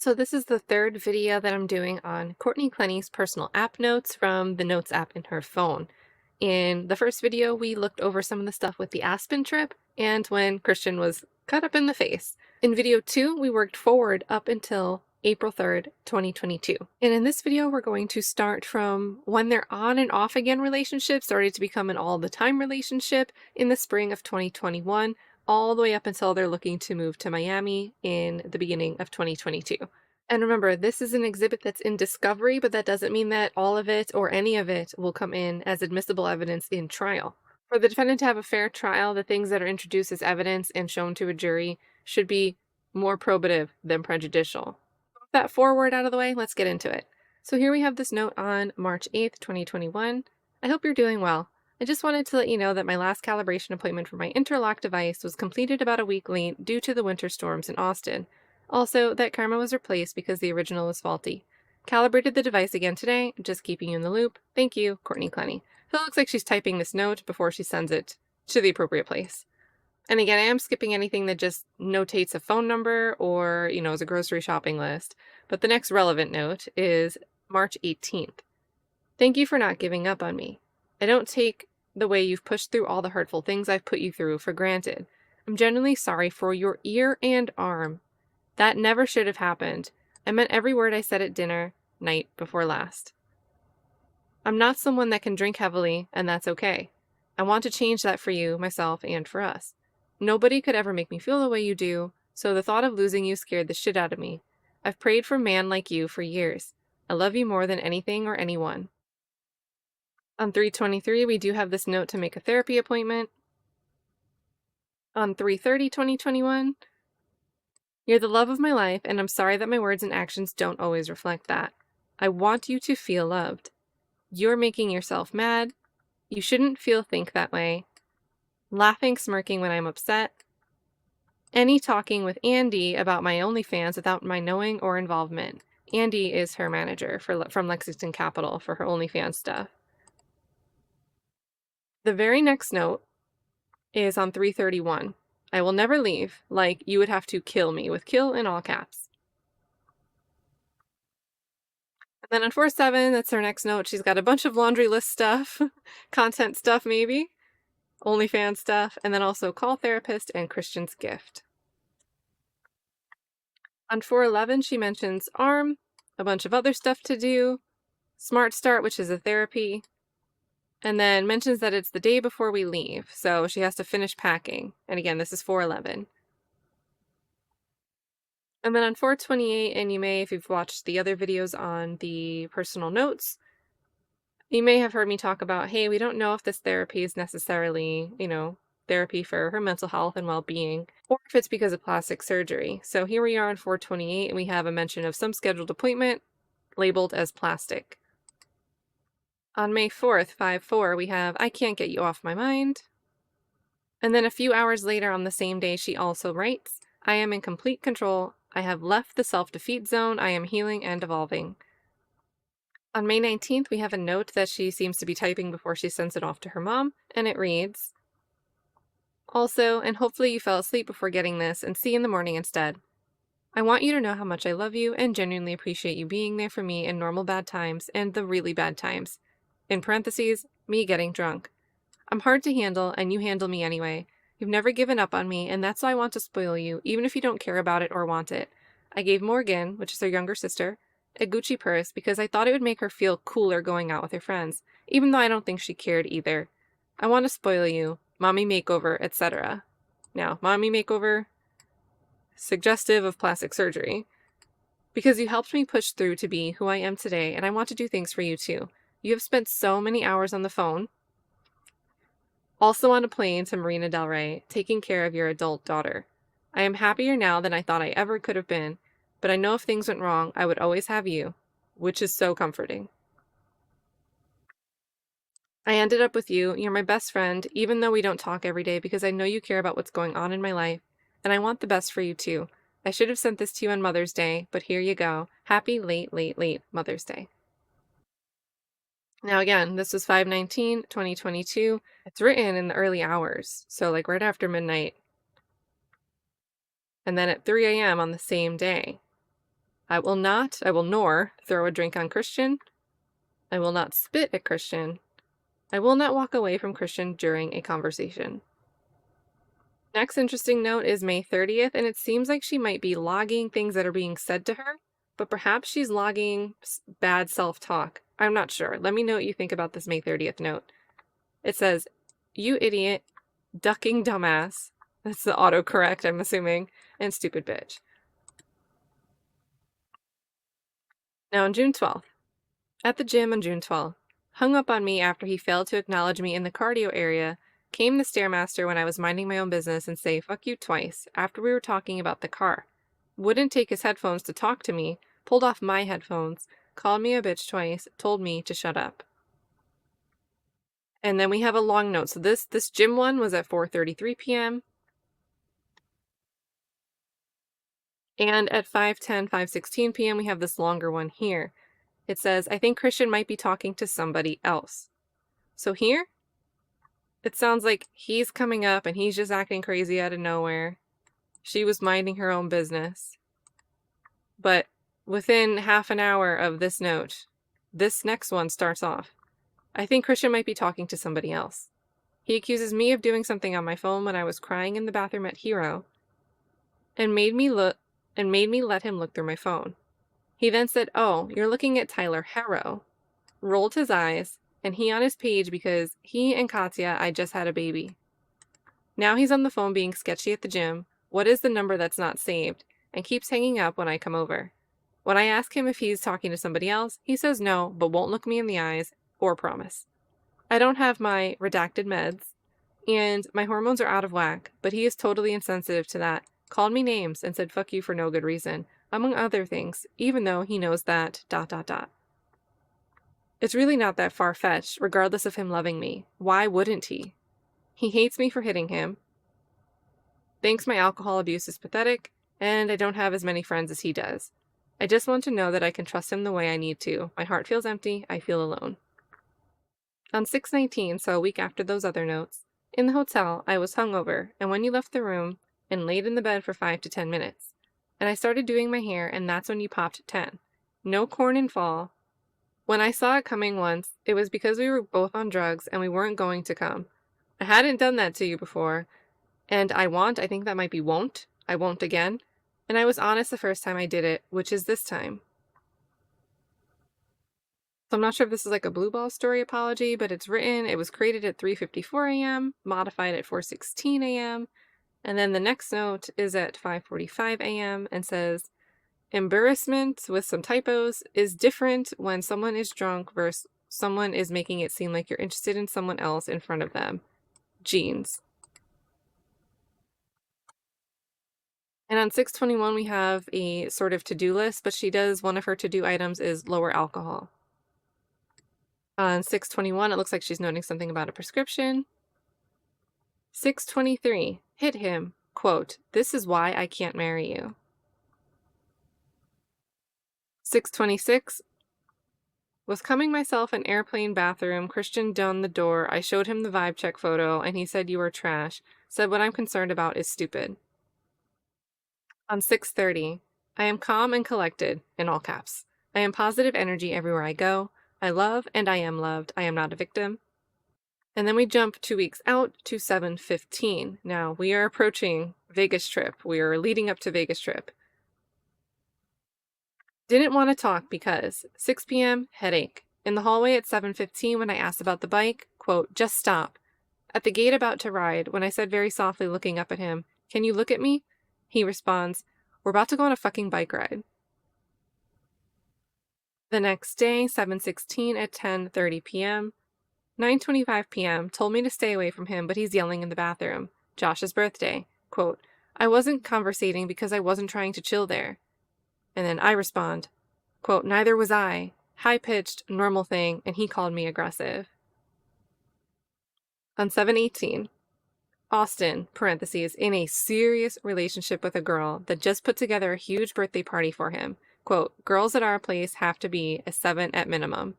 So this is the third video that I'm doing on Courtney Clenney's personal app notes from the Notes app in her phone. In the first video, we looked over some of the stuff with the Aspen trip and when Christian was cut up in the face. In video 2, we worked forward up until April 3rd, 2022. And in this video, we're going to start from when their on and off again relationship started to become an all the time relationship in the spring of 2021, all the way up until they're looking to move to Miami in the beginning of 2022. And remember, this is an exhibit that's in discovery, but that doesn't mean that all of it or any of it will come in as admissible evidence in trial. For the defendant to have a fair trial, the things that are introduced as evidence and shown to a jury should be more probative than prejudicial. With that foreword out of the way, let's get into it. So here we have this note on March 8th, 2021. I hope you're doing well. I just wanted to let you know that my last calibration appointment for my interlock device was completed about a week late due to the winter storms in Austin. Also, that karma was replaced because the original was faulty. Calibrated the device again today, just keeping you in the loop. Thank you, Courtney Clenney. So it looks like she's typing this note before she sends it to the appropriate place. And again, I am skipping anything that just notates a phone number or, is a grocery shopping list. But the next relevant note is March 18th. Thank you for not giving up on me. I don't take the way you've pushed through all the hurtful things I've put you through for granted. I'm genuinely sorry for your ear and arm. That never should have happened. I meant every word I said at dinner, night before last. I'm not someone that can drink heavily, and that's okay. I want to change that for you, myself, and for us. Nobody could ever make me feel the way you do, so the thought of losing you scared the shit out of me. I've prayed for a man like you for years. I love you more than anything or anyone. On 3/23, we do have this note to make a therapy appointment. On 3/30/2021, you're the love of my life, and I'm sorry that my words and actions don't always reflect that. I want you to feel loved. You're making yourself mad. You shouldn't think that way. Laughing, smirking when I'm upset. Any talking with Andy about my OnlyFans without my knowing or involvement. Andy is her manager from Lexington Capital for her OnlyFans stuff. The very next note is on 3/31. I will never leave, like you would have to kill me, with kill in all caps. And then on 4/7, that's her next note. She's got a bunch of laundry list stuff, content stuff maybe, OnlyFans stuff, and then also call therapist and Christian's gift. On 4/11, she mentions arm, a bunch of other stuff to do, Smart Start, which is a therapy, and then mentions that it's the day before we leave, so she has to finish packing. And again, this is 4/11. And then on 4/28, and you may, if you've watched the other videos on the personal notes, you may have heard me talk about, hey, we don't know if this therapy is necessarily, therapy for her mental health and well-being, or if it's because of plastic surgery. So here we are on 4/28, and we have a mention of some scheduled appointment labeled as plastic. On May 4th, 5/4, we have, I can't get you off my mind. And then a few hours later on the same day, she also writes, I am in complete control. I have left the self-defeat zone. I am healing and evolving. On May 19th, we have a note that she seems to be typing before she sends it off to her mom, and it reads, also, and hopefully you fell asleep before getting this, and see you in the morning instead. I want you to know how much I love you and genuinely appreciate you being there for me in normal bad times and the really bad times. In parentheses, me getting drunk. I'm hard to handle, and you handle me anyway. You've never given up on me, and that's why I want to spoil you, even if you don't care about it or want it. I gave Morgan, which is her younger sister, a Gucci purse because I thought it would make her feel cooler going out with her friends, even though I don't think she cared either. I want to spoil you, mommy makeover, etc. Now, mommy makeover, suggestive of plastic surgery. Because you helped me push through to be who I am today, and I want to do things for you too. You have spent so many hours on the phone, also on a plane to Marina Del Rey, taking care of your adult daughter. I am happier now than I thought I ever could have been, but I know if things went wrong, I would always have you, which is so comforting. I ended up with you. You're my best friend, even though we don't talk every day, because I know you care about what's going on in my life, and I want the best for you too. I should have sent this to you on Mother's Day, but here you go. Happy late, late, late Mother's Day. Now again, this was 5/19/2022. It's written in the early hours, so like right after midnight. And then at 3 a.m. on the same day. I will nor throw a drink on Christian. I will not spit at Christian. I will not walk away from Christian during a conversation. Next interesting note is May 30th, and it seems like she might be logging things that are being said to her, but perhaps she's logging bad self-talk. I'm not sure. Let me know what you think about this May 30th note. It says, "You idiot, ducking dumbass." That's the autocorrect, I'm assuming, and stupid bitch. Now on June 12th, at the gym on June 12th, hung up on me after he failed to acknowledge me in the cardio area, came the Stairmaster when I was minding my own business and say "fuck you" twice after we were talking about the car. Wouldn't take his headphones to talk to me, pulled off my headphones, called me a bitch twice, told me to shut up. And then we have a long note. So this gym one was at 4:33 p.m. And at 5:10, 5:16 p.m. we have this longer one here. It says, "I think Christian might be talking to somebody else." So here, it sounds like he's coming up and he's just acting crazy out of nowhere. She was minding her own business. But within half an hour of this note, this next one starts off, "I think Christian might be talking to somebody else. He accuses me of doing something on my phone when I was crying in the bathroom at Hero and made me let him look through my phone. He then said, 'Oh, you're looking at Tyler Harrow,' rolled his eyes, and he on his page because he and Katya, I just had a baby. Now he's on the phone being sketchy at the gym. What is the number that's not saved? And keeps hanging up when I come over. When I ask him if he's talking to somebody else, he says no, but won't look me in the eyes or promise. I don't have my redacted meds, and my hormones are out of whack, but he is totally insensitive to that. Called me names and said fuck you for no good reason, among other things, even though he knows that ... It's really not that far-fetched, regardless of him loving me. Why wouldn't he? He hates me for hitting him. Thinks my alcohol abuse is pathetic, and I don't have as many friends as he does. I just want to know that I can trust him the way I need to. My heart feels empty. I feel alone." On 6/19, so a week after those other notes, in the hotel, I was hungover, and when you left the room, and laid in the bed for 5 to 10 minutes. And I started doing my hair, and that's when you popped 10. No corn in fall. When I saw it coming once, it was because we were both on drugs and we weren't going to come. I hadn't done that to you before, and I think that might be won't. I won't again. And I was honest the first time I did it, which is this time. So I'm not sure if this is like a blue ball story apology, but it's written, it was created at 3:54 a.m., modified at 4:16 a.m., and then the next note is at 5:45 a.m. and says, "Embarrassment with some typos is different when someone is drunk versus someone is making it seem like you're interested in someone else in front of them. Jeans." And on 6/21, we have a sort of to-do list, but one of her to-do items is lower alcohol. On 6/21, it looks like she's noting something about a prescription. 6/23, hit him, quote, "This is why I can't marry you." 6/26, was coming myself an airplane bathroom, Christian donned the door, I showed him the vibe check photo, and he said you are trash, said what I'm concerned about is stupid. On 6/30, I am calm and collected, in all caps. I am positive energy everywhere I go. I love and I am loved. I am not a victim. And then we jump 2 weeks out to 7/15. Now, we are approaching Vegas trip. We are leading up to Vegas trip. Didn't want to talk because 6 p.m., headache. In the hallway at 7:15 when I asked about the bike, quote, "Just stop." At the gate about to ride, when I said very softly looking up at him, "Can you look at me?" He responds, "We're about to go on a fucking bike ride." The next day, 7/16 at 10:30 p.m., 9:25 p.m., told me to stay away from him, but he's yelling in the bathroom. Josh's birthday. Quote, "I wasn't conversating because I wasn't trying to chill there." And then I respond, quote, "Neither was I." High-pitched, normal thing, and he called me aggressive. On 7/18, Austin, parentheses, in a serious relationship with a girl that just put together a huge birthday party for him. Quote, "Girls at our place have to be a 7 at minimum."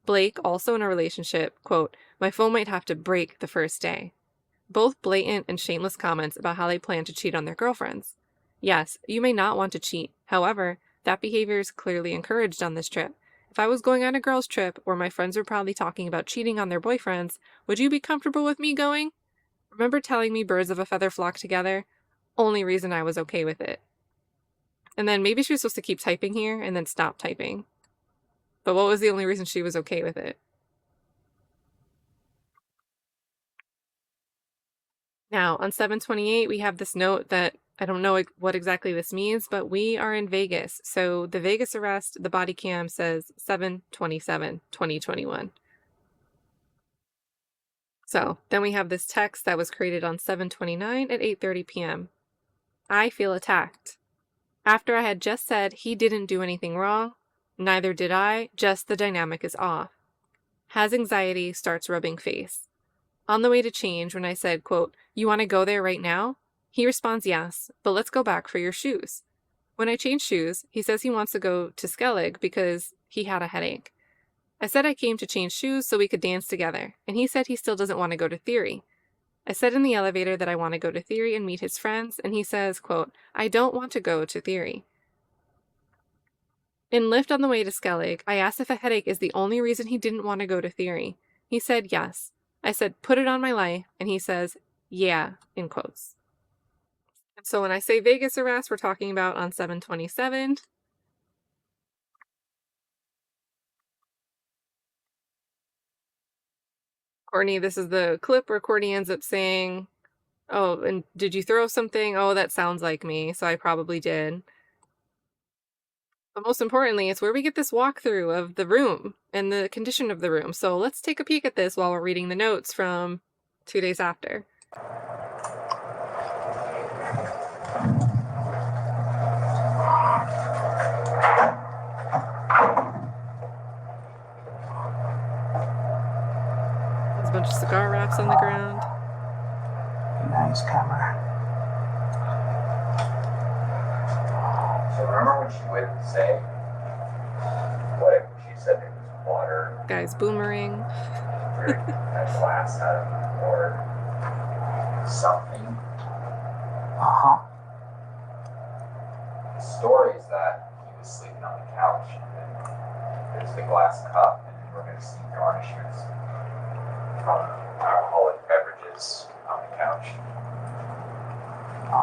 Blake, also in a relationship, quote, "My phone might have to break the first day." Both blatant and shameless comments about how they plan to cheat on their girlfriends. Yes, you may not want to cheat. However, That behavior is clearly encouraged on this trip. If I was going on a girls' trip where my friends were probably talking about cheating on their boyfriends, would you be comfortable with me going? Remember telling me birds of a feather flock together? Only reason I was okay with it. And then maybe she was supposed to keep typing here and then stop typing. But what was the only reason she was okay with it? Now, on 7/28, we have this note that I don't know what exactly this means, but we are in Vegas. So the Vegas arrest, the body cam says 7/27/2021. So then we have this text that was created on 7/29 at 8:30 p.m. I feel attacked. After I had just said he didn't do anything wrong, neither did I, just the dynamic is off. Has anxiety, starts rubbing face. On the way to change, when I said, quote, you want to go there right now? He responds yes, but let's go back for your shoes. When I change shoes, he says he wants to go to Skellig because he had a headache. I said I came to change shoes so we could dance together, and he said he still doesn't want to go to Theory. I said in the elevator that I want to go to Theory and meet his friends, and he says, quote, I don't want to go to Theory. In Lyft on the way to Skellig, I asked if a headache is the only reason he didn't want to go to Theory. He said yes. I said, put it on my life, and he says, yeah, in quotes. And so when I say Vegas arrest, we're talking about on 7/27. Courtney, this is the clip where Courtney ends up saying, oh, and did you throw something? Oh, that sounds like me, so I probably did. But most importantly, it's where we get this walkthrough of the room and the condition of the room. So let's take a peek at this while we're reading the notes from 2 days after. There's a bunch of cigar wraps on the ground. Nice camera. So remember when she would say what if she said it was water? Guy's boomerang. Or a glass out of it, or something. The story is that he was sleeping on the couch, and there's the glass cup, and then we're going to see garnishments from alcoholic beverages on the couch.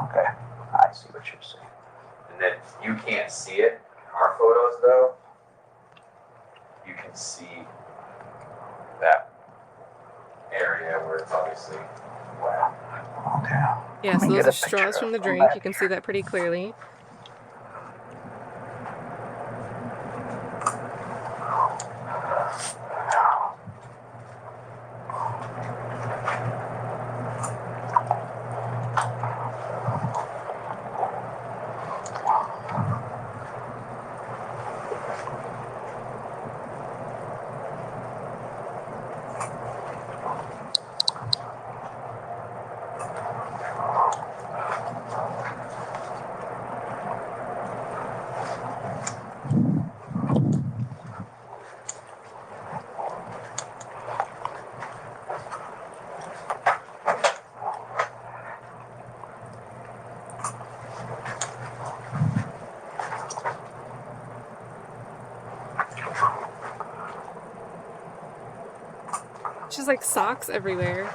Okay, I see what you're saying. And then you can't see it in our photos, though. You can see that area where it's obviously wet. Okay. Yeah, so those are straws from the drink. You can see that pretty clearly. Just like socks everywhere.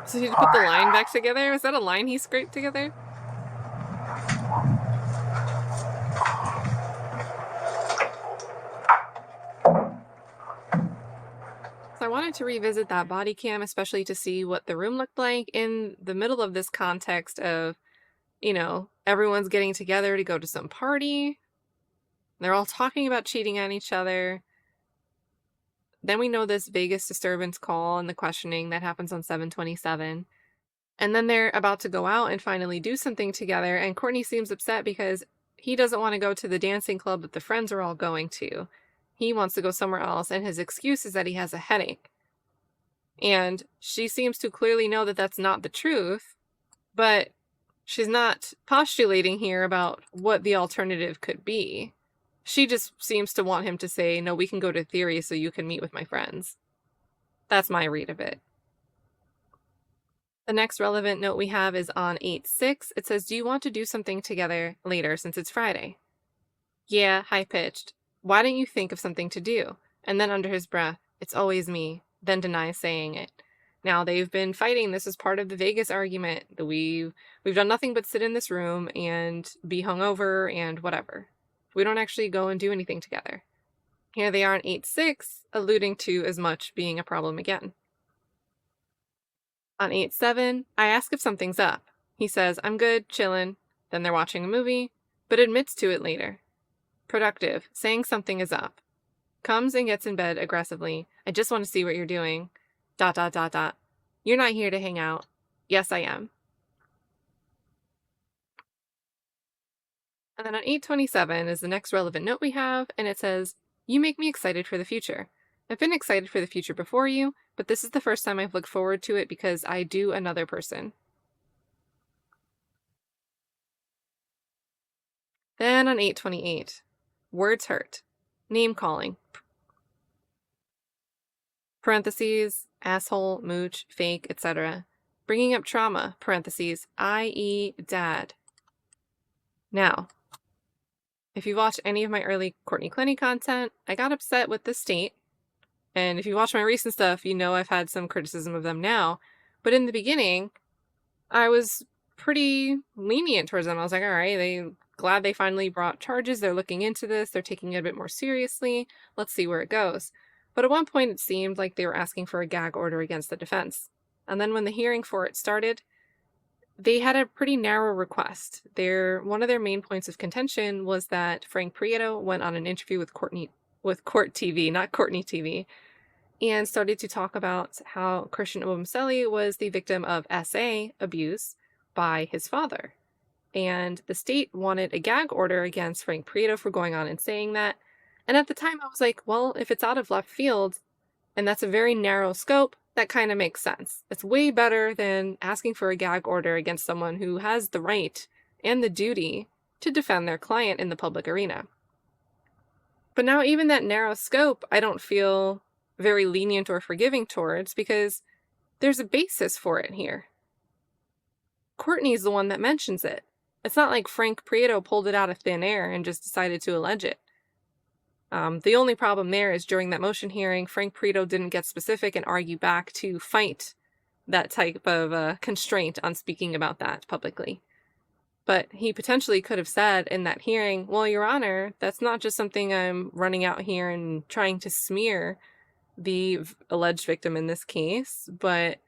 So he put the line back together? Was that a line he scraped together? I wanted to revisit that body cam, especially to see what the room looked like in the middle of this context of, you know, everyone's getting together to go to some party. They're all talking about cheating on each other. Then we know this Vegas disturbance call and the questioning that happens on 7/27. And then they're about to go out and finally do something together. And Courtney seems upset because he doesn't want to go to the dancing club that the friends are all going to. He wants to go somewhere else, and his excuse is that he has a headache. And she seems to clearly know that that's not the truth, but She's not postulating here about what the alternative could be. She just seems to want him to say, no, we can go to theory so you can meet with my friends. That's my read of it. The next relevant note we have is on 8-6. It says, do you want to do something together later since it's Friday? Yeah, high-pitched. Why don't you think of something to do? And then under his breath, it's always me, then denies saying it. Now, they've been fighting. This is part of the Vegas argument that we've done nothing but sit in this room and be hungover and whatever. We don't actually go and do anything together. Here they are in 8-6, alluding to as much being a problem again. On 8-7, I ask if something's up. He says, I'm good, chillin'. Then they're watching a movie, but admits to it later. Productive, saying something is up. Comes and gets in bed aggressively. I just want to see what you're doing. ... You're not here to hang out. Yes, I am. And then on 8-27 is the next relevant note we have, and it says, you make me excited for the future. I've been excited for the future before you, but this is the first time I've looked forward to it because I do another person. Then on 8-28, words hurt. Name calling. Parentheses, asshole, mooch, fake, etc. Bringing up trauma, parentheses, i.e. dad. Now, if you watch any of my early Courtney Clenney content, I got upset with the state. And if you watch my recent stuff, you know I've had some criticism of them now. But in the beginning, I was pretty lenient towards them. I was like, all right, glad they finally brought charges. They're looking into this. They're taking it a bit more seriously. Let's see where it goes. But at one point, it seemed like they were asking for a gag order against the defense. And then when the hearing for it started, they had a pretty narrow request. One of their main points of contention was that Frank Prieto went on an interview with Court TV, not Courtney TV, and started to talk about how Christian Obumseli was the victim of SA abuse by his father. And the state wanted a gag order against Frank Prieto for going on and saying that. And at the time, I was like, well, if it's out of left field, and that's a very narrow scope, that kind of makes sense. It's way better than asking for a gag order against someone who has the right and the duty to defend their client in the public arena. But now even that narrow scope, I don't feel very lenient or forgiving towards because there's a basis for it here. Courtney's the one that mentions it. It's not like Frank Prieto pulled it out of thin air and just decided to allege it. The only problem there is during that motion hearing, Frank Prieto didn't get specific and argue back to fight that type of constraint on speaking about that publicly. But he potentially could have said in that hearing, well, Your Honor, that's not just something I'm running out here and trying to smear the alleged victim in this case, but,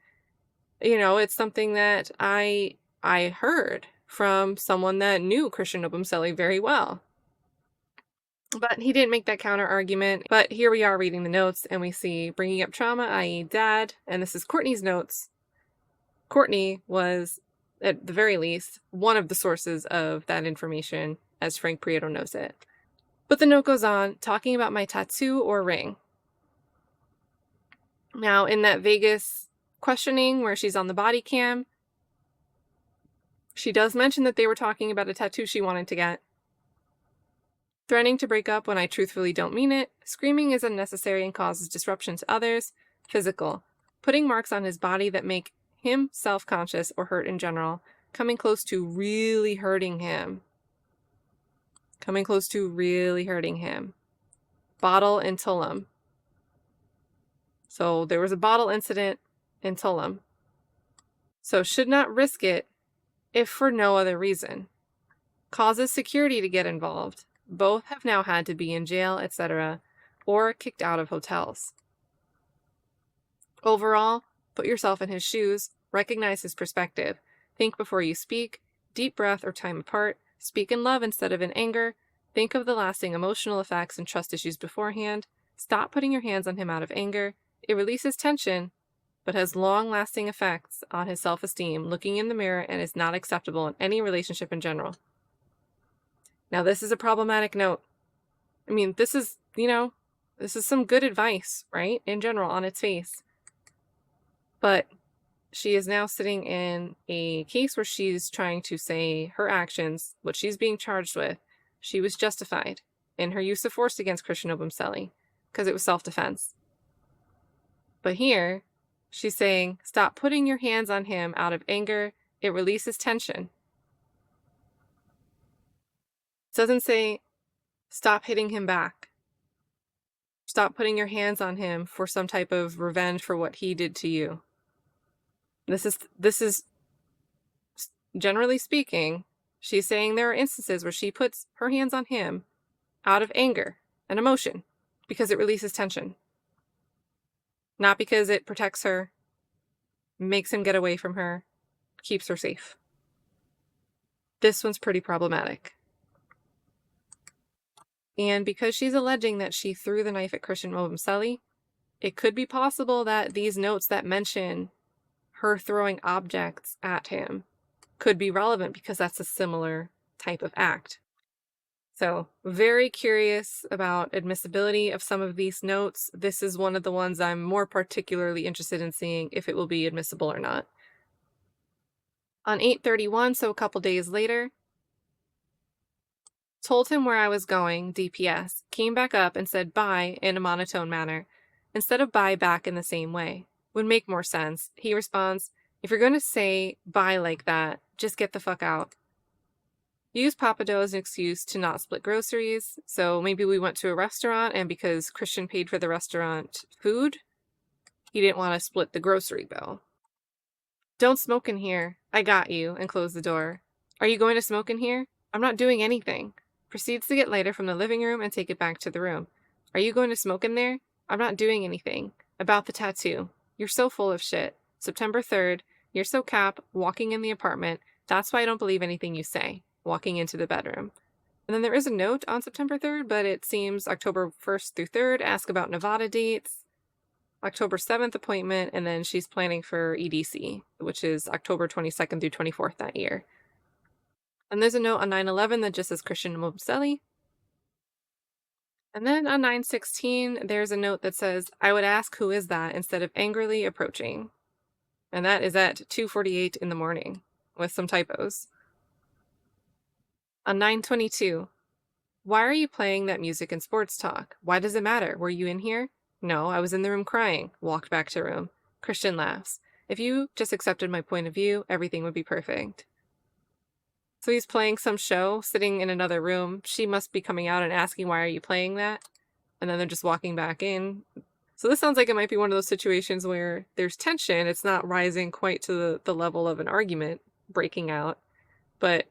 it's something that I heard from someone that knew Christian Obumseli very well. But he didn't make that counter argument. But here we are reading the notes and we see bringing up trauma, i.e. dad, and this is Courtney's notes. Courtney was, at the very least, one of the sources of that information, as Frank Prieto knows it. But the note goes on, talking about my tattoo or ring. Now, in that Vegas questioning where she's on the body cam, she does mention that they were talking about a tattoo she wanted to get. Threatening to break up when I truthfully don't mean it. Screaming is unnecessary and causes disruption to others. Physical. Putting marks on his body that make him self-conscious or hurt in general. Coming close to really hurting him. Bottle in Tulum. So there was a bottle incident in Tulum. So should not risk it if for no other reason. Causes security to get involved. Both have now had to be in jail, etc., or kicked out of hotels. Overall, put yourself in his shoes, recognize his perspective, think before you speak, deep breath or time apart, speak in love instead of in anger, think of the lasting emotional effects and trust issues beforehand, stop putting your hands on him out of anger. It releases tension, but has long-lasting effects on his self-esteem, looking in the mirror, and is not acceptable in any relationship in general. Now, this is a problematic note. I mean, this is some good advice, right? In general, on its face. But she is now sitting in a case where she's trying to say her actions, what she's being charged with, she was justified in her use of force against Christian Obumseli because it was self-defense. But here, she's saying, stop putting your hands on him out of anger. It releases tension. It doesn't say, stop hitting him back. Stop putting your hands on him for some type of revenge for what he did to you. This is generally speaking, she's saying there are instances where she puts her hands on him out of anger and emotion because it releases tension. Not because it protects her, makes him get away from her, keeps her safe. This one's pretty problematic. And because she's alleging that she threw the knife at Christian Obumseli, it could be possible that these notes that mention her throwing objects at him could be relevant because that's a similar type of act. So, very curious about admissibility of some of these notes. This is one of the ones I'm more particularly interested in seeing if it will be admissible or not. On 8/31, so a couple days later, told him where I was going, DPS, came back up and said bye in a monotone manner, instead of bye back in the same way. Would make more sense. He responds, if you're going to say bye like that, just get the fuck out. Use Papa Dough as an excuse to not split groceries, so maybe we went to a restaurant and because Christian paid for the restaurant food, he didn't want to split the grocery bill. Don't smoke in here. I got you, and close the door. Are you going to smoke in here? I'm not doing anything. Proceeds to get lighter from the living room and take it back to the room. Are you going to smoke in there? I'm not doing anything. About the tattoo. You're so full of shit. September 3rd, you're so cap, walking in the apartment. That's why I don't believe anything you say. Walking into the bedroom. And then there is a note on September 3rd, but it seems October 1st through 3rd, ask about Nevada dates. October 7th appointment, and then she's planning for EDC, which is October 22nd through 24th that year. And there's a note on 9/11 that just says Christian Obumseli. And then on 9/16, there's a note that says, I would ask who is that instead of angrily approaching. And that is at 2:48 in the morning with some typos. On 9/22, why are you playing that music and sports talk? Why does it matter? Were you in here? No, I was in the room crying. Walked back to room. Christian laughs. If you just accepted my point of view, everything would be perfect. So he's playing some show, sitting in another room. She must be coming out and asking, why are you playing that? And then they're just walking back in. So this sounds like it might be one of those situations where there's tension. It's not rising quite to the level of an argument breaking out. But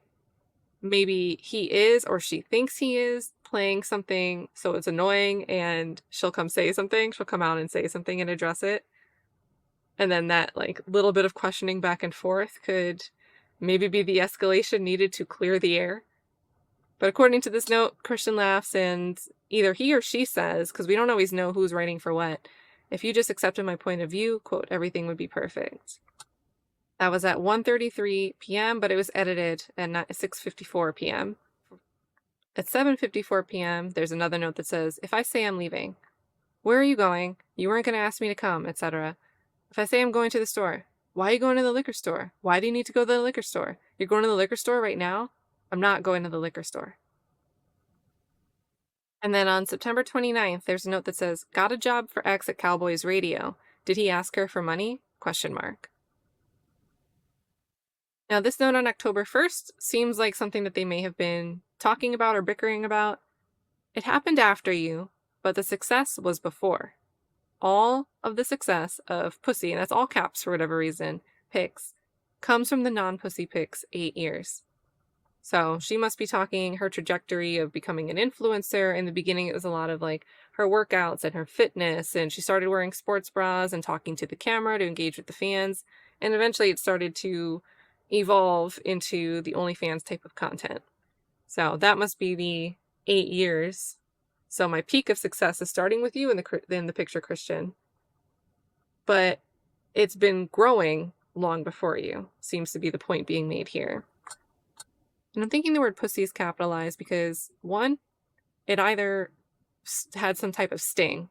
maybe he is, or she thinks he is, playing something so it's annoying and she'll come say something. She'll come out and say something and address it. And then that like little bit of questioning back and forth could maybe be the escalation needed to clear the air. But according to this note, Christian laughs and either he or she says, because we don't always know who's writing for what, if you just accepted my point of view, quote, everything would be perfect. That was at 1:33 p.m., but it was edited at 6:54 p.m. At 7:54 p.m., there's another note that says, if I say I'm leaving, where are you going? You weren't going to ask me to come, etc. If I say I'm going to the store, why are you going to the liquor store? Why do you need to go to the liquor store? You're going to the liquor store right now? I'm not going to the liquor store. And then on September 29th, there's a note that says, got a job for X at Cowboys Radio. Did he ask her for money? Question mark. Now, this note on October 1st seems like something that they may have been talking about or bickering about. It happened after you, but the success was before. All of the success of Pussy, and that's all caps for whatever reason, pics, comes from the non-Pussy pics 8 years. So she must be talking her trajectory of becoming an influencer. In the beginning, it was a lot of like her workouts and her fitness, and she started wearing sports bras and talking to the camera to engage with the fans. And eventually it started to evolve into the OnlyFans type of content. So that must be the 8 years. So my peak of success is starting with you in the picture, Christian. But it's been growing long before you, seems to be the point being made here. And I'm thinking the word pussy is capitalized because, one, it either had some type of sting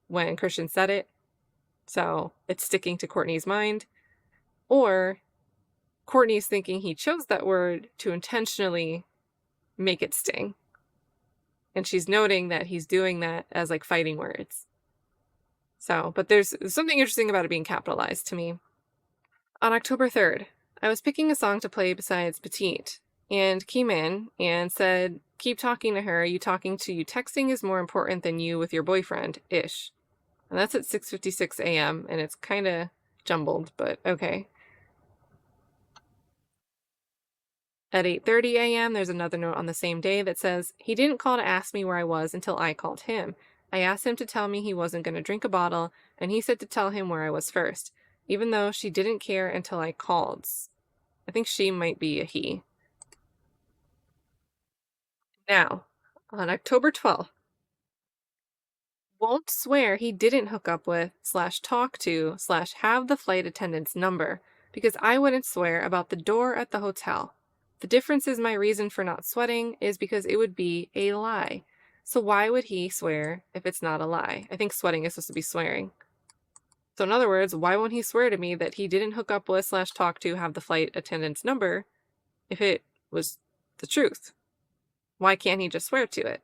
when Christian said it, so it's sticking to Courtney's mind. Or Courtney's thinking he chose that word to intentionally make it sting. And she's noting that he's doing that as like fighting words. So, but there's something interesting about it being capitalized to me. On October 3rd, I was picking a song to play besides Petite and came in and said, keep talking to her. You talking to you texting is more important than you with your boyfriend-ish. And that's at 6:56 a.m. and it's kind of jumbled, but okay. At 8:30 a.m., there's another note on the same day that says, he didn't call to ask me where I was until I called him. I asked him to tell me he wasn't going to drink a bottle, and he said to tell him where I was first, even though she didn't care until I called. I think she might be a he. Now, on October 12th, won't swear he didn't hook up with / talk to / have the flight attendant's number, because I wouldn't swear about the door at the hotel. The difference is my reason for not sweating is because it would be a lie. So why would he swear if it's not a lie? I think sweating is supposed to be swearing. So in other words, why won't he swear to me that he didn't hook up with / talk to have the flight attendant's number if it was the truth? Why can't he just swear to it?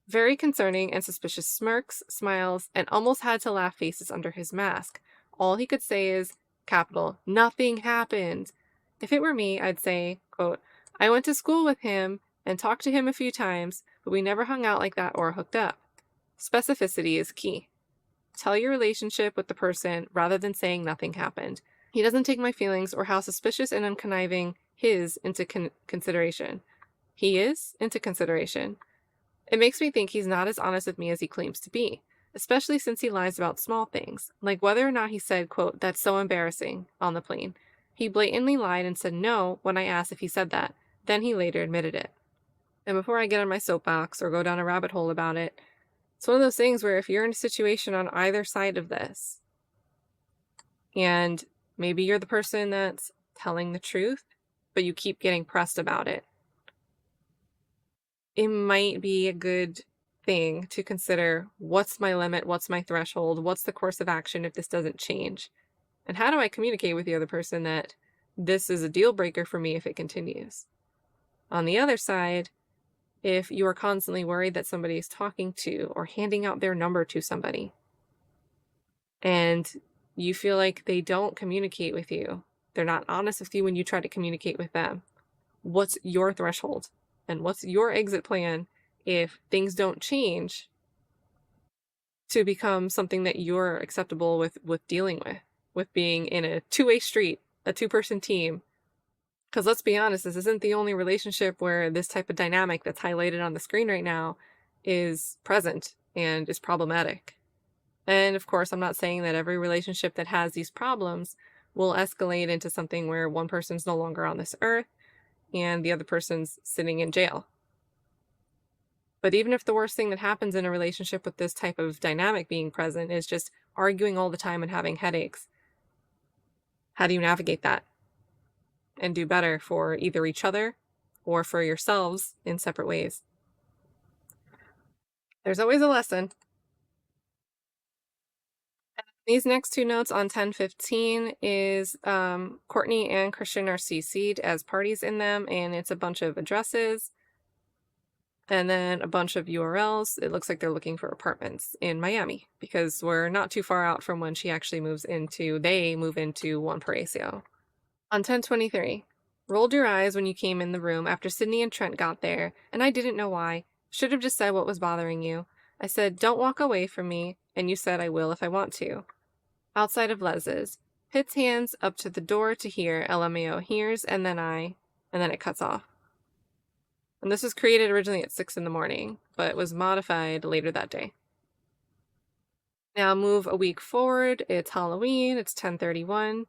Very concerning and suspicious smirks, smiles, and almost had to laugh faces under his mask. All he could say is, capital, nothing happened. If it were me, I'd say, quote, I went to school with him and talked to him a few times, but we never hung out like that or hooked up. Specificity is key. Tell your relationship with the person rather than saying nothing happened. He doesn't take my feelings or how suspicious and unconniving his into consideration. He is into consideration. It makes me think he's not as honest with me as he claims to be, especially since he lies about small things, like whether or not he said, quote, that's so embarrassing on the plane. He blatantly lied and said no when I asked if he said that. Then he later admitted it. And before I get on my soapbox or go down a rabbit hole about it, it's one of those things where if you're in a situation on either side of this, and maybe you're the person that's telling the truth, but you keep getting pressed about it, it might be a good thing to consider, what's my limit, what's my threshold, what's the course of action if this doesn't change? And how do I communicate with the other person that this is a deal breaker for me if it continues? On the other side, if you are constantly worried that somebody is talking to or handing out their number to somebody, and you feel like they don't communicate with you, they're not honest with you when you try to communicate with them, what's your threshold? And what's your exit plan if things don't change to become something that you're acceptable with dealing with being in a two-way street, a two-person team? Because let's be honest, this isn't the only relationship where this type of dynamic that's highlighted on the screen right now is present and is problematic. And of course, I'm not saying that every relationship that has these problems will escalate into something where one person's no longer on this earth and the other person's sitting in jail. But even if the worst thing that happens in a relationship with this type of dynamic being present is just arguing all the time and having headaches, how do you navigate that and do better for either each other or for yourselves in separate ways? There's always a lesson. These next two notes on 10:15 is Courtney and Christian are CC'd as parties in them, and it's a bunch of addresses and then a bunch of URLs. It looks like they're looking for apartments in Miami because we're not too far out from when she actually they move into Juan Paraíso. On 10:23, rolled your eyes when you came in the room after Sydney and Trent got there, and I didn't know why. Should have just said what was bothering you. I said, don't walk away from me, and you said I will if I want to. Outside of Les's. Hits hands up to the door to hear LMAO hears, and then it cuts off. And this was created originally at 6 in the morning, but was modified later that day. Now move a week forward. It's Halloween. It's 10:31.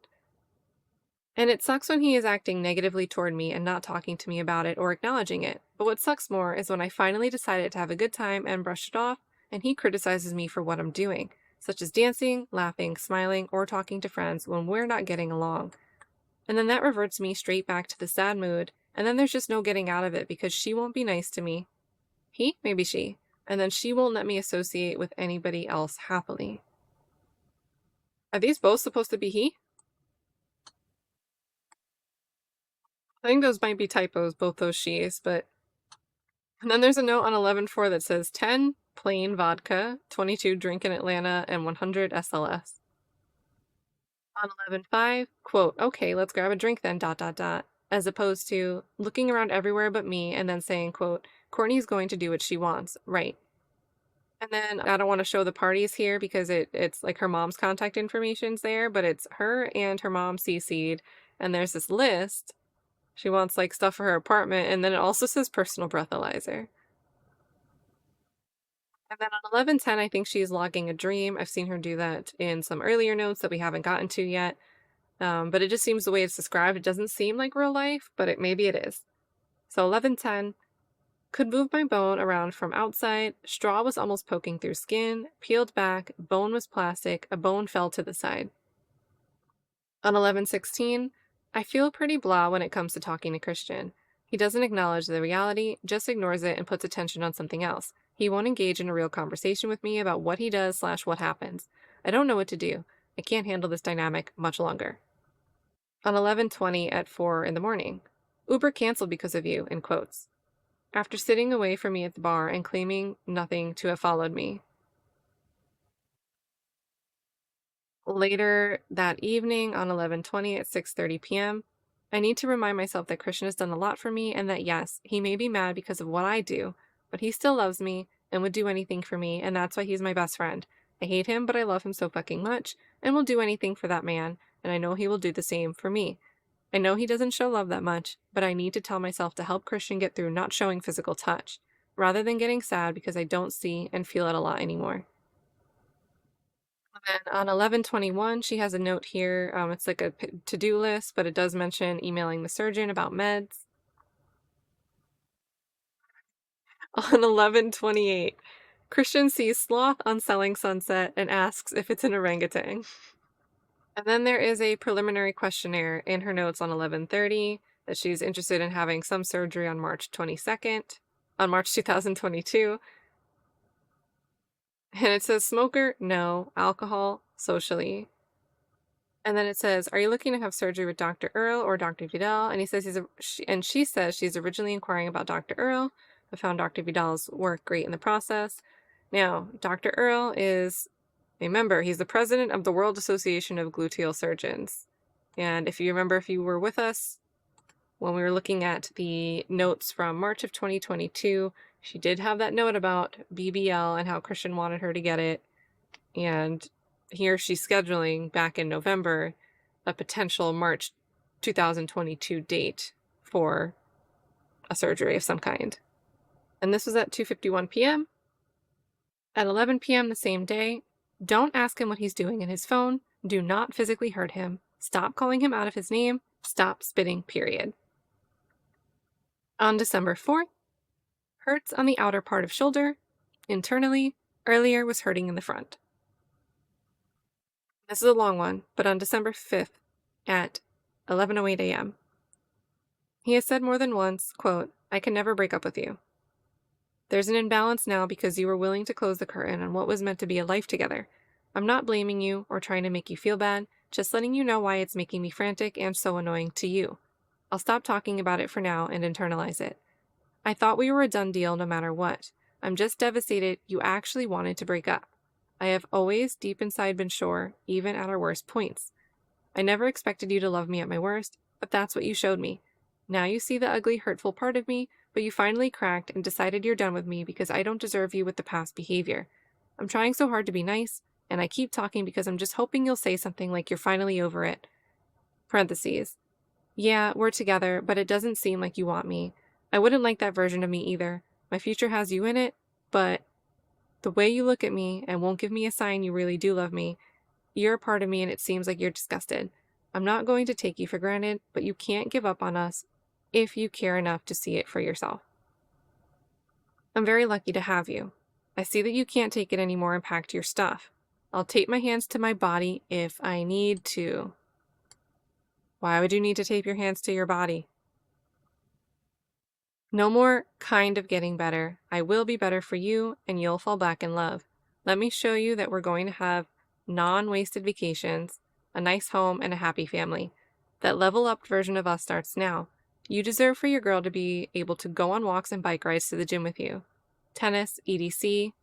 And it sucks when he is acting negatively toward me and not talking to me about it or acknowledging it. But what sucks more is when I finally decided to have a good time and brush it off, and he criticizes me for what I'm doing, such as dancing, laughing, smiling, or talking to friends when we're not getting along. And then that reverts me straight back to the sad mood, and then there's just no getting out of it because she won't be nice to me. He? Maybe she. And then she won't let me associate with anybody else happily. Are these both supposed to be he? I think those might be typos, both those she's, but... And then there's a note on 11/4 that says 10 plain vodka, 22 drink in Atlanta, and 100 SLS. On 11/5, quote, okay, let's grab a drink then, ... as opposed to looking around everywhere but me and then saying, quote, Courtney's going to do what she wants, right? And then I don't want to show the parties here because it's like her mom's contact information's there, but it's her and her mom CC'd, and there's this list. She wants like stuff for her apartment, and then it also says personal breathalyzer. And then on 11/10, I think she's logging a dream. I've seen her do that in some earlier notes that we haven't gotten to yet. But it just seems the way it's described, it doesn't seem like real life, but maybe it is. So 11/10, could move my bone around from outside, straw was almost poking through skin, peeled back, bone was plastic, a bone fell to the side. On 11/16, I feel pretty blah when it comes to talking to Christian. He doesn't acknowledge the reality, just ignores it and puts attention on something else. He won't engage in a real conversation with me about what he does / what happens. I don't know what to do. I can't handle this dynamic much longer. On 11/20 at 4 in the morning, Uber canceled because of you, in quotes. After sitting away from me at the bar and claiming nothing to have followed me. Later that evening on 11/20 at 6:30 p.m., I need to remind myself that Christian has done a lot for me and that yes, he may be mad because of what I do, but he still loves me and would do anything for me, and that's why he's my best friend. I hate him, but I love him so fucking much and will do anything for that man, and I know he will do the same for me. I know he doesn't show love that much, but I need to tell myself to help Christian get through not showing physical touch, rather than getting sad because I don't see and feel it a lot anymore. And on 11/21, she has a note here. It's like a to-do list, but it does mention emailing the surgeon about meds. On 11/28, Christian sees sloth on Selling Sunset and asks if it's an orangutan. And then there is a preliminary questionnaire in her notes on 11/30 that she's interested in having some surgery on March 22nd, on March 2022. And it says smoker, no, alcohol, socially. And then it says, are you looking to have surgery with Dr. Earl or Dr. Vidal? And he says she says she's originally inquiring about Dr. Earl, but found Dr. Vidal's work great in the process. Now, Dr. Earl is a member. He's the president of the World Association of Gluteal Surgeons. And if you remember, if you were with us when we were looking at the notes from March of 2022, she did have that note about BBL and how Christian wanted her to get it. And here she's scheduling back in November a potential March 2022 date for a surgery of some kind. And this was at 2:51 p.m. At 11 p.m. the same day, don't ask him what he's doing in his phone. Do not physically hurt him. Stop calling him out of his name. Stop spitting, period. On December 4th, hurts on the outer part of shoulder. Internally, earlier was hurting in the front. This is a long one, but on December 5th at 11:08 a.m., he has said more than once, quote, I can never break up with you. There's an imbalance now because you were willing to close the curtain on what was meant to be a life together. I'm not blaming you or trying to make you feel bad, just letting you know why it's making me frantic and so annoying to you. I'll stop talking about it for now and internalize it. I thought we were a done deal no matter what. I'm just devastated you actually wanted to break up. I have always deep inside been sure, even at our worst points. I never expected you to love me at my worst, but that's what you showed me. Now you see the ugly, hurtful part of me, but you finally cracked and decided you're done with me because I don't deserve you with the past behavior. I'm trying so hard to be nice, and I keep talking because I'm just hoping you'll say something like you're finally over it. Parentheses. Yeah, we're together, but it doesn't seem like you want me. I wouldn't like that version of me either. My future has you in it, but the way you look at me and won't give me a sign you really do love me, you're a part of me and it seems like you're disgusted. I'm not going to take you for granted, but you can't give up on us if you care enough to see it for yourself. I'm very lucky to have you. I see that you can't take it anymore and pack your stuff. I'll tape my hands to my body if I need to. Why would you need to tape your hands to your body? No more kind of getting better. I will be better for you and you'll fall back in love. Let me show you that we're going to have non-wasted vacations, a nice home, and a happy family. That level-up version of us starts now. You deserve for your girl to be able to go on walks and bike rides to the gym with you. Tennis, EDC.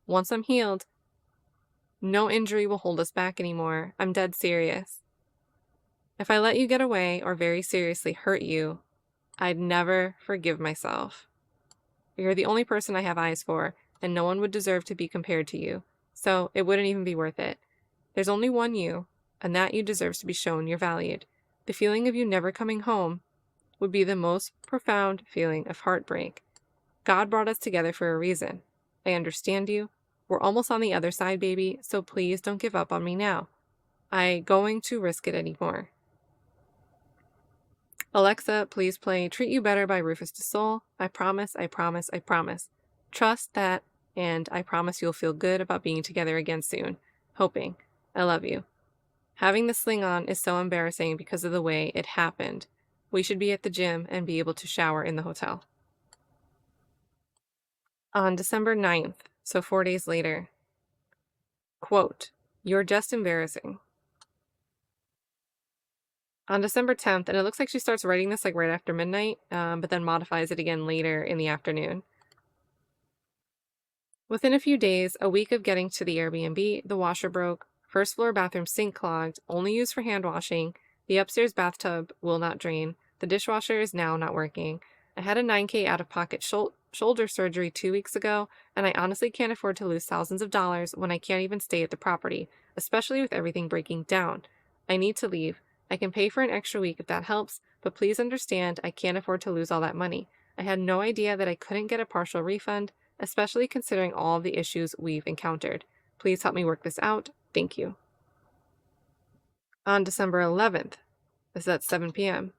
Once I'm healed, no injury will hold us back anymore. I'm dead serious. If I let you get away or very seriously hurt you, I'd never forgive myself. You're the only person I have eyes for, and no one would deserve to be compared to you, so it wouldn't even be worth it. There's only one you, and that you deserves to be shown you're valued. The feeling of you never coming home would be the most profound feeling of heartbreak. God brought us together for a reason. I understand you. We're almost on the other side, baby, so please don't give up on me now. I going to risk it anymore. Alexa, please play Treat You Better by Rufus Du Sol. I promise, I promise, I promise. Trust that, and I promise you'll feel good about being together again soon. Hoping. I love you. Having the sling on is so embarrassing because of the way it happened. We should be at the gym and be able to shower in the hotel. On December 9th, so 4 days later, quote, "You're just embarrassing." On December 10th, and it looks like she starts writing this like right after midnight, but then modifies it again later in the afternoon. Within a few days, a week of getting to the Airbnb, the washer broke, first floor bathroom sink clogged, only used for hand washing, the upstairs bathtub will not drain, the dishwasher is now not working. I had a $9K out-of-pocket shoulder surgery 2 weeks ago, and I honestly can't afford to lose thousands of dollars when I can't even stay at the property, especially with everything breaking down. I need to leave. I can pay for an extra week if that helps, but please understand I can't afford to lose all that money. I had no idea that I couldn't get a partial refund, especially considering all of the issues we've encountered. Please help me work this out. Thank you. On December 11th, this is at 7 p.m.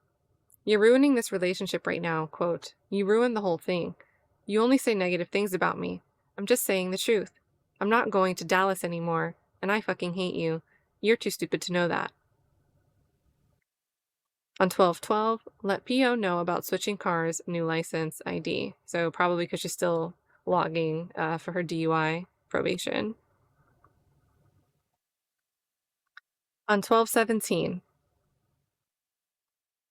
You're ruining this relationship right now, quote. You ruined the whole thing. You only say negative things about me. I'm just saying the truth. I'm not going to Dallas anymore, and I fucking hate you. You're too stupid to know that. On 12/12, let PO know about switching cars, new license, ID. So probably because she's still logging for her DUI probation. On 12/17,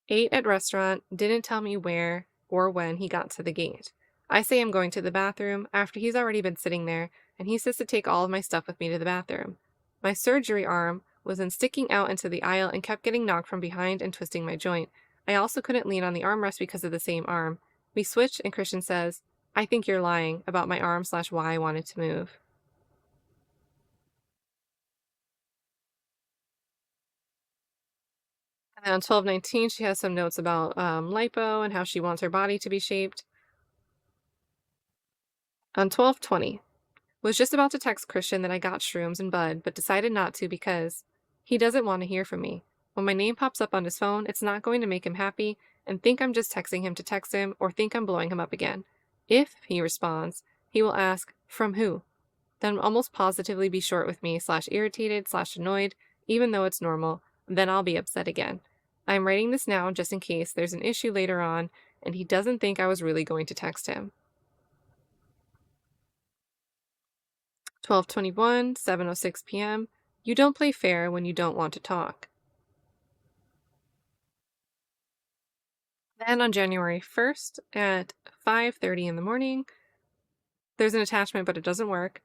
ate at restaurant, didn't tell me where or when he got to the gate. I say I'm going to the bathroom after he's already been sitting there, and he says to take all of my stuff with me to the bathroom. My surgery arm was then sticking out into the aisle and kept getting knocked from behind and twisting my joint. I also couldn't lean on the armrest because of the same arm. We switch, and Christian says, I think you're lying about my arm/why I wanted to move. And then on 12/19, she has some notes about lipo and how she wants her body to be shaped. On 12/20, was just about to text Christian that I got shrooms and bud, but decided not to because he doesn't want to hear from me. When my name pops up on his phone, it's not going to make him happy and think I'm just texting him to text him or think I'm blowing him up again. If he responds, he will ask, from who? Then almost positively be short with me /irritated/annoyed, even though it's normal. Then I'll be upset again. I'm writing this now just in case there's an issue later on and he doesn't think I was really going to text him. 12/21, 7:06 p.m. You don't play fair when you don't want to talk. Then on January 1st at 5:30 in the morning, there's an attachment, but it doesn't work.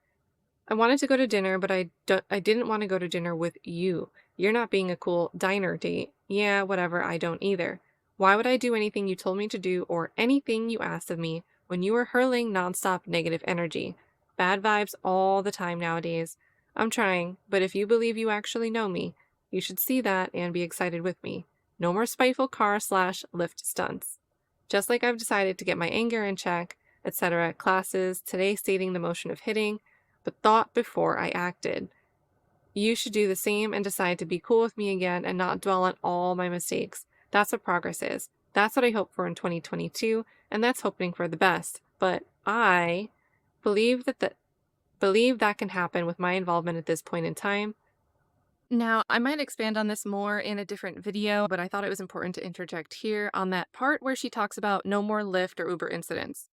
I wanted to go to dinner, but I didn't want to go to dinner with you. You're not being a cool diner date. Yeah, whatever, I don't either. Why would I do anything you told me to do or anything you asked of me when you were hurling nonstop negative energy? Bad vibes all the time nowadays. I'm trying, but if you believe you actually know me, you should see that and be excited with me. No more spiteful car/Lyft stunts. Just like I've decided to get my anger in check, etc. Classes, today stating the motion of hitting, but thought before I acted. You should do the same and decide to be cool with me again and not dwell on all my mistakes. That's what progress is. That's what I hope for in 2022, and that's hoping for the best. But I believe that can happen with my involvement at this point in time. Now, I might expand on this more in a different video, but I thought it was important to interject here on that part where she talks about no more Lyft or Uber incidents.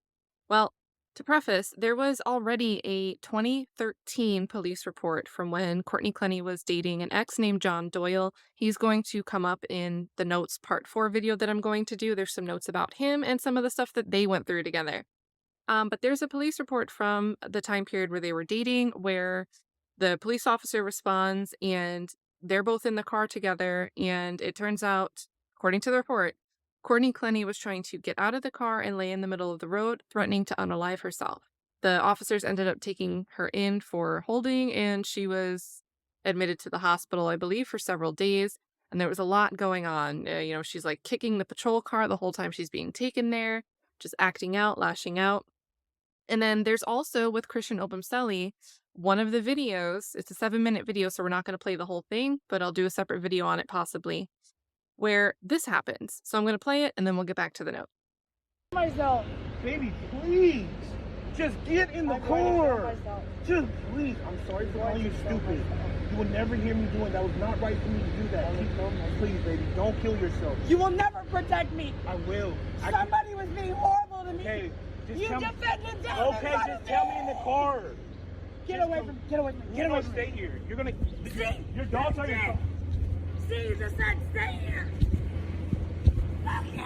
Well, To preface, there was already a 2013 police report from when Courtney Clenney was dating an ex named John Doyle. He's going to come up in the notes part 4 video that I'm going to do. There's some notes about him and some of the stuff that they went through together. But there's a police report from the time period where they were dating where the police officer responds and they're both in the car together. And it turns out, according to the report, Courtney Clenney was trying to get out of the car and lay in the middle of the road, threatening to unalive herself. The officers ended up taking her in for holding, and she was admitted to the hospital, I believe, for several days. And there was a lot going on. She's like kicking the patrol car the whole time she's being taken there, just acting out, lashing out. And then there's also with Christian Obumseli, one of the videos, it's a 7-minute video, so we're not going to play the whole thing, but I'll do a separate video on it possibly, where this happens. So I'm going to play it and then we'll get back to the note. Myself. Baby, please. Just get in the car. Just please. I'm sorry for calling you stupid. You will never hear me doing that. It was not right for me to do that. Please, baby, don't kill yourself. You will never protect me. I will. Somebody was being horrible to me. Okay. You defended them. Okay, just tell me in the car. Get away from me. Get away from me. Get away from me. Stay here. You're gonna. See? Your dogs are your. See, you just said stay here. Fuck you.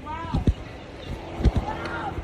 Wow. Wow.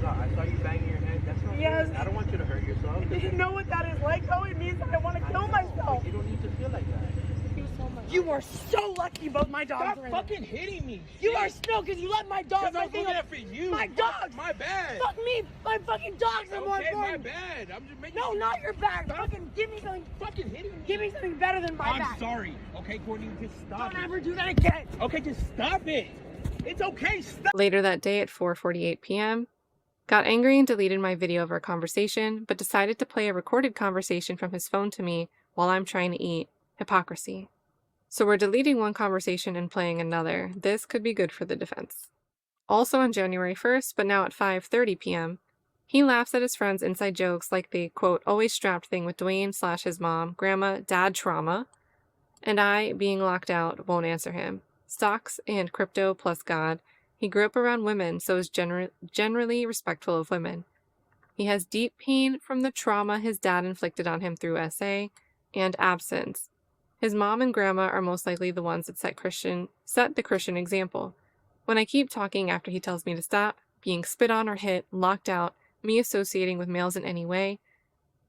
I saw you banging your head. That's not Yes. good. I don't want you to hurt yourself. You know what that is like, though? It means that I want to kill myself. You don't need to feel like that. You are so lucky both my dogs Stop are in fucking hitting me. You are no, because you let my dogs. Because I was looking at for you. My dogs. My bad. Fuck me. My fucking dogs are more Okay, my important. bad. I'm just making. No, not your bag. Stop. Fucking give me something. Fucking hitting me. Give me something better than my I'm bag. sorry. Okay, Courtney, just stop. Don't ever do that again. Okay, just stop it. It's okay. Stop. Later that day at 4:48 p.m., got angry and deleted my video of our conversation, but decided to play a recorded conversation from his phone to me while I'm trying to eat. Hypocrisy. So we're deleting one conversation and playing another. This could be good for the defense. Also on January 1st, but now at 5:30 p.m., he laughs at his friends' inside jokes like the, quote, always strapped thing with Dwayne / his mom, grandma, dad trauma, and I, being locked out, won't answer him. Stocks and crypto plus God. He grew up around women, so is generally respectful of women. He has deep pain from the trauma his dad inflicted on him through SA and absence. His mom and grandma are most likely the ones that set the Christian example. When I keep talking after he tells me to stop, being spit on or hit, locked out, me associating with males in any way.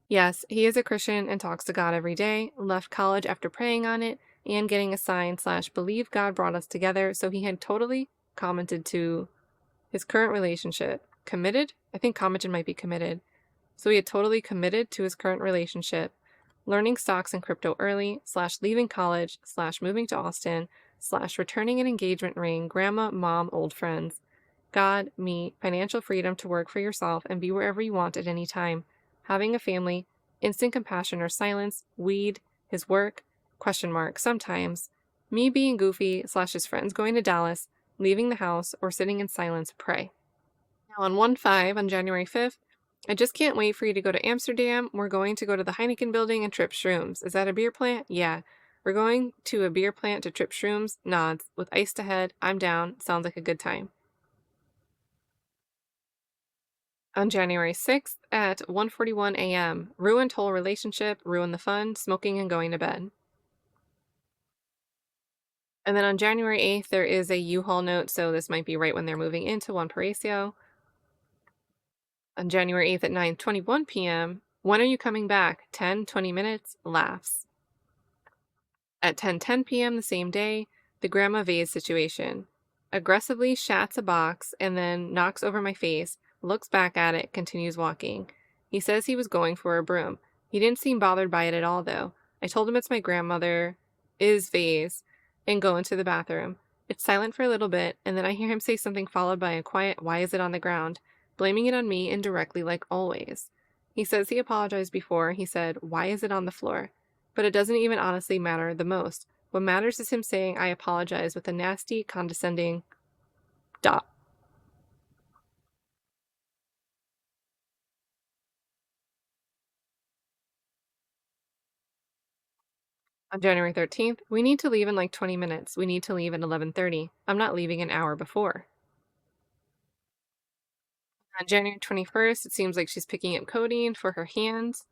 Yes, he is a Christian and talks to God every day, left college after praying on it, and getting a sign / believe God brought us together, so he had totally commented to his current relationship. Committed? I think commented might be committed. So he had totally committed to his current relationship, learning stocks and crypto early, / leaving college, / moving to Austin, / returning an engagement ring, grandma, mom, old friends. God, me, financial freedom to work for yourself and be wherever you want at any time. Having a family, instant compassion or silence, weed, his work, ? Sometimes. Me being goofy / his friends going to Dallas, leaving the house, or sitting in silence, pray. Now on 1/5 on January 5th, I just can't wait for you to go to Amsterdam. We're going to go to the Heineken building and trip shrooms. Is that a beer plant? Yeah. We're going to a beer plant to trip shrooms. Nods. With iced ahead. I'm down. Sounds like a good time. On January 6th at 1:41 a.m., ruined whole relationship, ruined the fun, smoking and going to bed. And then on January 8th, there is a U-Haul note, so this might be right when they're moving into One Paraíso. On January 8th at 9:21 p.m., when are you coming back? 10, 20 minutes, laughs. At 10:10 p.m. the same day, the grandma vase situation. Aggressively shats a box and then knocks over my face, looks back at it, continues walking. He says he was going for a broom. He didn't seem bothered by it at all, though. I told him it's my grandmother, is vase, and go into the bathroom. It's silent for a little bit, and then I hear him say something followed by a quiet, why is it on the ground? Blaming it on me indirectly like always. He says he apologized before. He said, why is it on the floor? But it doesn't even honestly matter the most. What matters is him saying, "I apologize," with a nasty, condescending dot. On January 13th, "We need to leave in like 20 minutes. We need to leave at 11:30. I'm not leaving an hour before." On January 21st, it seems like she's picking up codeine for her hands.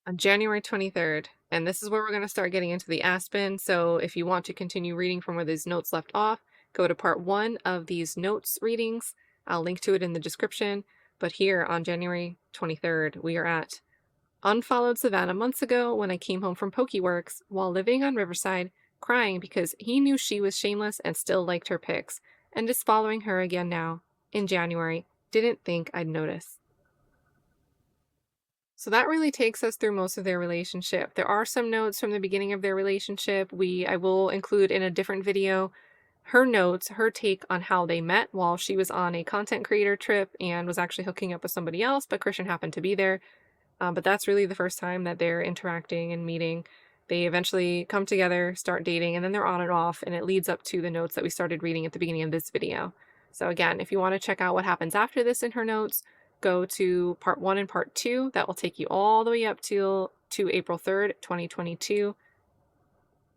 On January 23rd, and this is where we're going to start getting into the Aspen, so if you want to continue reading from where these notes left off, go to part 1 of these notes readings. I'll link to it in the description, but here on January 23rd, we are at: "Unfollowed Savannah months ago when I came home from Pokeworks while living on Riverside, crying because he knew she was shameless and still liked her pics, and is following her again now. In January, didn't think I'd notice." So that really takes us through most of their relationship. There are some notes from the beginning of their relationship. I will include in a different video her notes, her take on how they met while she was on a content creator trip and was actually hooking up with somebody else, but Christian happened to be there. But that's really the first time that they're interacting and meeting. They eventually come together, start dating, and then they're on and off, and it leads up to the notes that we started reading at the beginning of this video. So again, if you want to check out what happens after this in her notes, go to part 1 and part 2. That will take you all the way up to April 3rd, 2022.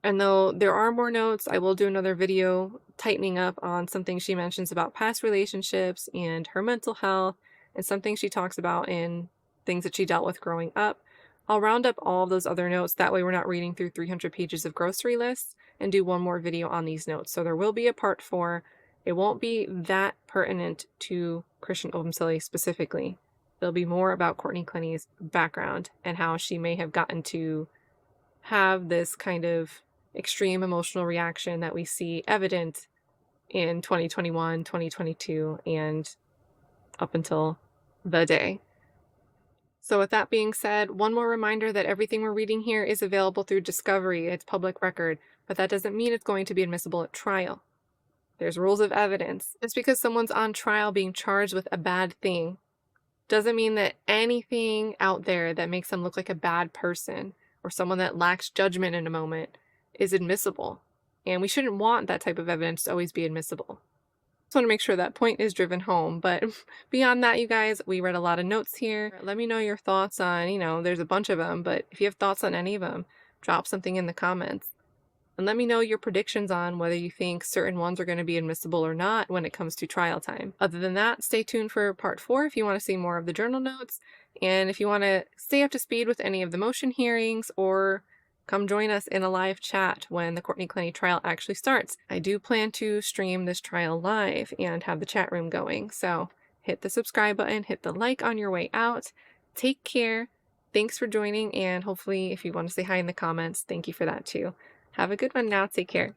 And though there are more notes, I will do another video tightening up on some things she mentions about past relationships and her mental health, and some things she talks about in things that she dealt with growing up. I'll round up all of those other notes. That way we're not reading through 300 pages of grocery lists, and do one more video on these notes. So there will be a part 4. It won't be that pertinent to Christian Obumsili specifically. There'll be more about Courtney Clenney's background and how she may have gotten to have this kind of extreme emotional reaction that we see evident in 2021, 2022, and up until the day. So with that being said, one more reminder that everything we're reading here is available through discovery. It's public record, but that doesn't mean it's going to be admissible at trial. There's rules of evidence. Just because someone's on trial being charged with a bad thing doesn't mean that anything out there that makes them look like a bad person or someone that lacks judgment in a moment is admissible. And we shouldn't want that type of evidence to always be admissible. Just want to make sure that point is driven home. But beyond that, you guys, we read a lot of notes here. Let me know your thoughts on, there's a bunch of them, but if you have thoughts on any of them, drop something in the comments. And let me know your predictions on whether you think certain ones are going to be admissible or not when it comes to trial time. Other than that, stay tuned for part 4 if you want to see more of the journal notes. And if you want to stay up to speed with any of the motion hearings, or come join us in a live chat when the Courtney Clenney trial actually starts. I do plan to stream this trial live and have the chat room going. So hit the subscribe button, hit the like on your way out. Take care. Thanks for joining. And hopefully if you want to say hi in the comments, thank you for that too. Have a good one now. Take care.